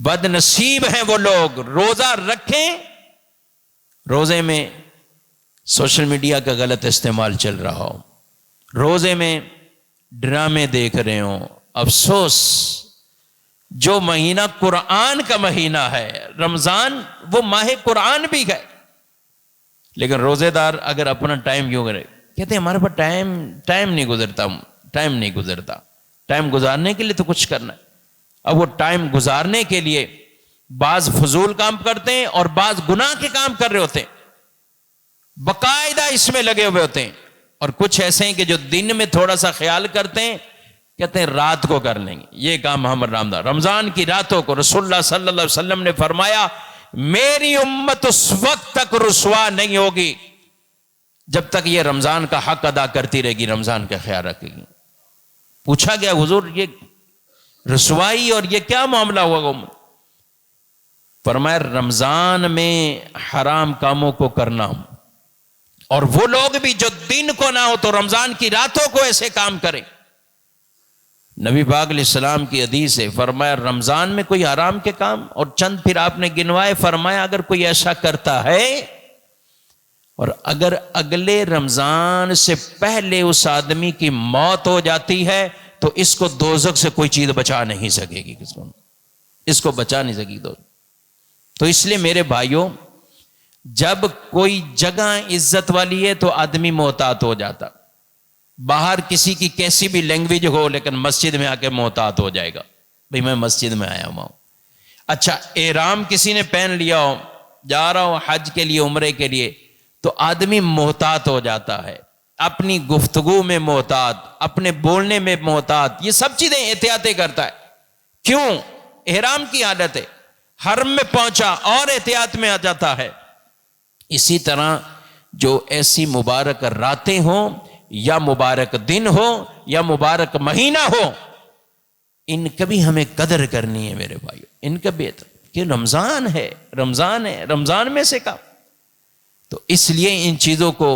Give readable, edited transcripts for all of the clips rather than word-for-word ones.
بد نصیب ہیں وہ لوگ روزہ رکھیں، روزے میں سوشل میڈیا کا غلط استعمال چل رہا ہو، روزے میں ڈرامے دیکھ رہے ہوں۔ افسوس، جو مہینہ قرآن کا مہینہ ہے رمضان، وہ ماہ قرآن بھی ہے، لیکن روزے دار اگر اپنا ٹائم یوں کرے، کہتے ہیں ہمارے پاس ٹائم نہیں گزرتا، ٹائم گزارنے کے لیے تو کچھ کرنا ہے۔ اب وہ ٹائم گزارنے کے لیے بعض فضول کام کرتے ہیں اور بعض گناہ کے کام کر رہے ہوتے ہیں، باقاعدہ اس میں لگے ہوئے ہوتے ہیں، اور کچھ ایسے ہیں کہ جو دن میں تھوڑا سا خیال کرتے ہیں، کہتے ہیں رات کو کر لیں گے یہ کام محمد رمضان کی راتوں کو۔ رسول اللہ صلی اللہ علیہ وسلم نے فرمایا میری امت اس وقت تک رسوا نہیں ہوگی جب تک یہ رمضان کا حق ادا کرتی رہے گی، رمضان کا خیال رکھے گی۔ پوچھا گیا حضور یہ رسوائی اور یہ کیا معاملہ ہوا؟ فرمایا رمضان میں حرام کاموں کو کرنا، اور وہ لوگ بھی جو دن کو نہ ہو تو رمضان کی راتوں کو ایسے کام کریں۔ نبی پاک علیہ السلام کی حدیث ہے، فرمایا رمضان میں کوئی حرام کے کام، اور چند پھر آپ نے گنوائے، فرمایا اگر کوئی ایسا کرتا ہے اور اگر اگلے رمضان سے پہلے اس آدمی کی موت ہو جاتی ہے تو اس کو دوزخ سے کوئی چیز بچا نہیں سکے گی، اس کو بچا نہیں سکے گی۔ تو اس لیے میرے بھائیوں، جب کوئی جگہ عزت والی ہے تو آدمی محتاط ہو جاتا، باہر کسی کی کیسی بھی لینگویج ہو لیکن مسجد میں آ کے محتاط ہو جائے گا، بھئی میں مسجد میں آیا ہوں۔ اچھا احرام کسی نے پہن لیا ہو، جا رہا ہوں حج کے لیے، عمرے کے لیے، تو آدمی محتاط ہو جاتا ہے، اپنی گفتگو میں محتاط، اپنے بولنے میں محتاط، یہ سب چیزیں احتیاطیں کرتا ہے۔ کیوں؟ احرام کی عادت ہے، حرم میں پہنچا اور احتیاط میں آ جاتا ہے۔ اسی طرح جو ایسی مبارک راتیں ہوں یا مبارک دن ہو یا مبارک مہینہ ہو، ان کا بھی ہمیں قدر کرنی ہے میرے بھائیو، ان کا بھی کہ رمضان ہے، رمضان میں سے کا، تو اس لیے ان چیزوں کو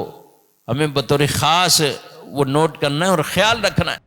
ہمیں بطور خاص وہ نوٹ کرنا ہے اور خیال رکھنا ہے۔